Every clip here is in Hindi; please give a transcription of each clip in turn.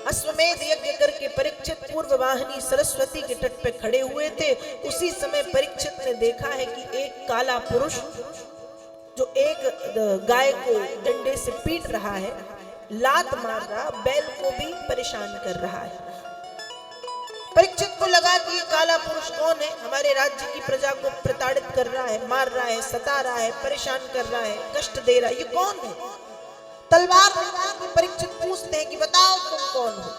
अश्वमेध यज्ञ करके परीक्षित पूर्व वाहिनी सरस्वती के तट पे खड़े हुए थे। उसी समय परीक्षित ने देखा है कि एक काला पुरुष जो एक गाय को डंडे से पीट रहा है, लात मार रहा, बैल को भी परेशान कर रहा है। परीक्षित को लगा कि ये काला पुरुष कौन है, हमारे राज्य की प्रजा को प्रताड़ित कर रहा है, मार रहा है, सता रहा है, परेशान कर रहा है, कष्ट दे रहा है, ये कौन है? तलवार निकाल के परीक्षित पूछते हैं कि बताओ तुम कौन हो।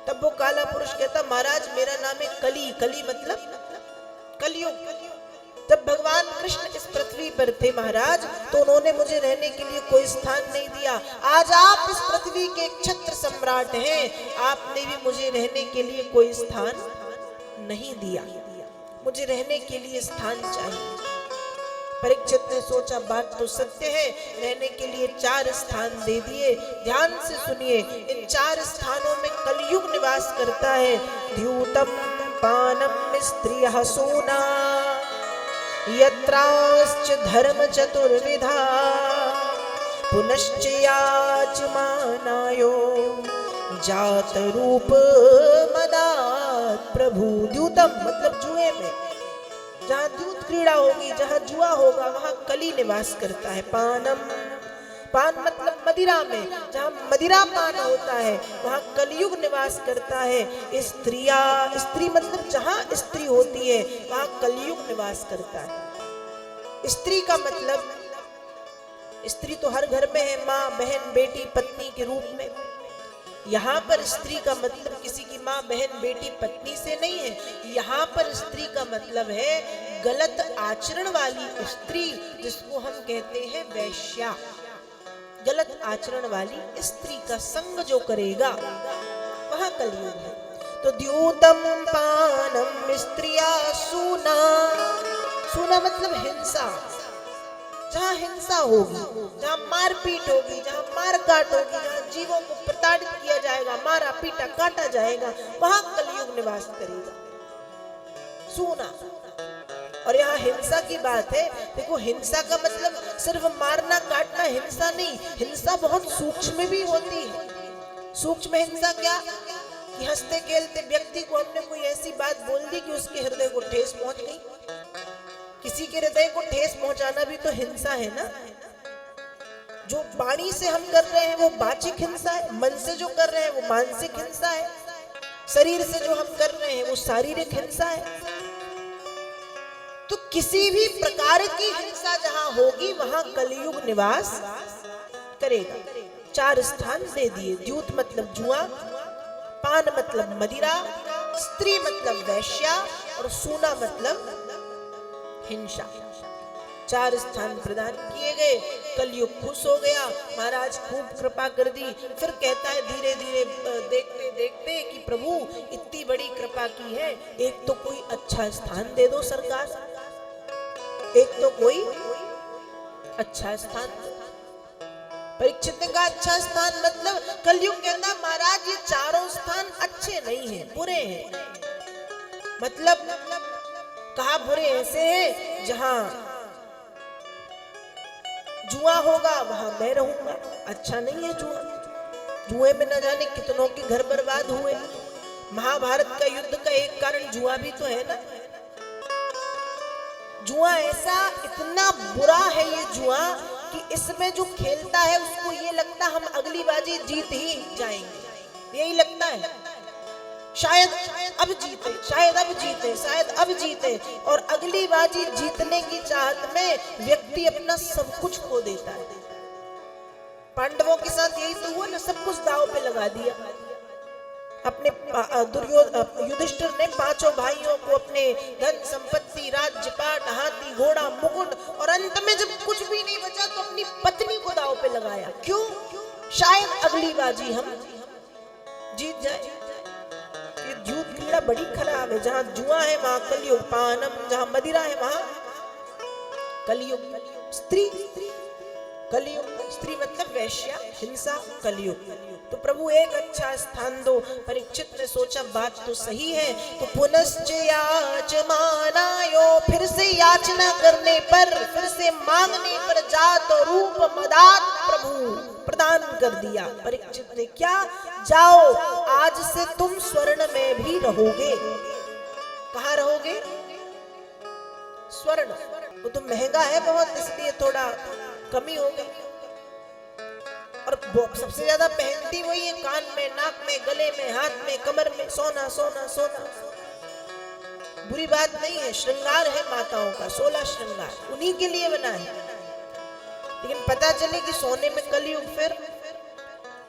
तब वो काला पुरुष कहता, महाराज मेरा नाम है कली। कली मतलब कलयुग। जब भगवान कृष्ण इस पृथ्वी पर थे महाराज, तो उन्होंने मुझे रहने के लिए कोई स्थान नहीं दिया। आज आप इस पृथ्वी के क्षत्र सम्राट हैं, आपने भी मुझे रहने के लिए कोई स्थान नहीं दिया। मुझे रहने के लिए स्थान चाहिए। परीक्षित ने सोचा बात तो सत्य है, रहने के लिए 4 स्थान दे दिए। ध्यान से सुनिए, इन 4 स्थानों में कलयुग निवास करता है। द्यूतम पानम स्त्रियः सूना यत्राश्च धर्म चतुर्विधा पुनश्च याचमानायो जात रूप मदात् प्रभु। द्यूतम मतलब जुए में, जहाँ द्यूत क्रीड़ा होगी, जहाँ जुआ होगा, वहाँ कली निवास करता है। पानम, पान मतलब मदिरा में, जहाँ मदिरा पान होता है वहाँ कलयुग निवास करता है। स्त्रिया, स्त्री मतलब जहाँ स्त्री होती है वहाँ कलयुग निवास करता है। स्त्री का मतलब, स्त्री तो हर घर में है, माँ, बहन, बेटी, पत्नी के रूप में। यहाँ पर स्त्री का मतलब किसी की माँ, बहन, बेटी, पत्नी से नहीं है। यहाँ पर स्त्री का मतलब है गलत आचरण वाली स्त्री, जिसको हम कहते हैं वैश्या। गलत आचरण वाली स्त्री का संग जो करेगा वहाँ कलयुग है। तो द्यूतम पानम स्त्रिया सूना, सूना मतलब हिंसा। जहाँ हिंसा होगी, जहाँ मारपीट होगी, जहाँ मार काट होगी, जहाँ जीवों को प्रताड़ित किया जाएगा, मारा पीटा काटा जाएगा, वहाँ कलयुग निवास करेगा। सूना। और यहाँ हिंसा की बात है। देखो, हिंसा का मतलब सिर्फ मारना काटना हिंसा नहीं, हिंसा बहुत सूक्ष्म भी होती है। सूक्ष्म हिंसा क्या? कि हंसते खेलते व्यक्ति को हमने कोई ऐसी बात बोल दी कि उसके हृदय को ठेस पहुंच गई। किसी के हृदय को ठेस पहुंचाना भी तो हिंसा है ना। जो वाणी से हम कर रहे हैं वो वाचिक हिंसा है, मन से जो कर रहे हैं वो मानसिक हिंसा है, शरीर से जो हम कर रहे हैं वो शारीरिक हिंसा है। तो किसी भी प्रकार की हिंसा जहां होगी वहां कलयुग निवास करेगा। 4 स्थान दे दिए। द्यूत मतलब जुआ, पान मतलब मदिरा, स्त्री मतलब वैश्या और सूना मतलब हिंसा। 4 स्थान प्रदान किए गए। कलयुग खुश हो गया, महाराज खूब कृपा कर दी। फिर कहता है धीरे धीरे देखते देखते कि प्रभु इतनी बड़ी कृपा की है, एक तो कोई अच्छा स्थान दे दो सरकार, एक तो कोई अच्छा स्थान। परीक्षित ने कहा अच्छा स्थान मतलब? कलयुग कहता महाराज ये 4 स्थान अच्छे नहीं हैं, बुरे हैं। मतलब कहा बुरे ऐसे हैं जहां जुआ होगा वहां मैं रहूंगा, अच्छा नहीं है जुआ। जुए में न जाने कितनों के घर बर्बाद हुए। महाभारत का युद्ध का एक कारण जुआ भी तो है ना। जुआ ऐसा इतना बुरा है ये जुआ कि इसमें जो खेलता है उसको ये लगता हम अगली बाजी जीत ही जाएंगे, यही लगता है। शायद अब जीते, शायद अब जीते, शायद अब जीते, और अगली बाजी जीतने की चाहत में व्यक्ति अपना सब कुछ खो देता है। पांडवों के साथ यही तो हुआ ना, सब कुछ दांव पे लगा दिया। अपने युधिष्ठिर ने 5 भाइयों को अपने धन संपत्ति, राज्यपाट, हाथी, घोड़ा, मुकुट, और अंत में जब कुछ भी नहीं बचा तो अपनी पत्नी को दांव पे लगाया। क्यों? शायद अगली बाजी हम जीत जाए। ये द्यूत क्रीड़ा बड़ी खराब है। जहाँ जुआ है वहाँ कलयुग, पानम जहाँ मदिरा है वहाँ कलयुग। स्त्री, कलयुग, स्त्री मतलब वैश्या, हिंसा, कलयुग। तो प्रभु एक अच्छा स्थान दो। परीक्षित ने सोचा बात तो सही है, तो पुनश्च याचमानायो, फिर से याचना करने पर, फिर से मांगने पर जात रूप मदात् प्रभु प्रदान कर दिया। परीक्षित ने क्या? जाओ आज से तुम स्वर्ण में भी रहोगे। कहाँ रहोगे? स्वर्ण। वो तो महंगा है बहुत, इसलिए थोड़ा कमी हो गई। और सबसे ज्यादा पहनती वही है, कान में, नाक में, गले में, हाथ में, कमर में, सोना सोना सोना। बुरी बात नहीं है, श्रृंगार है माताओं का, 16 श्रृंगार उन्हीं के लिए बना है। लेकिन पता चले कि सोने में कलयुग, फिर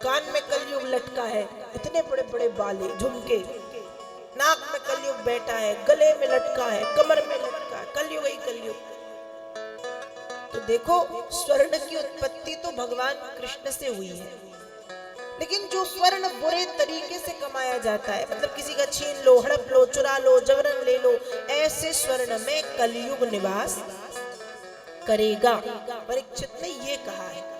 कान में कलयुग लटका है, इतने बड़े बड़े बाले झुमके, नाक में कलयुग बैठा है, गले में लटका है, कमर में लटका है, कलयुग ही कलयुग। तो देखो स्वर्ण की उत्पत्ति तो भगवान कृष्ण से हुई है, लेकिन जो स्वर्ण बुरे तरीके से कमाया जाता है, मतलब किसी का छीन लो, हड़प लो, चुरा लो, जबरन ले लो, ऐसे स्वर्ण में कलयुग निवास करेगा। परीक्षित ने ये कहा है।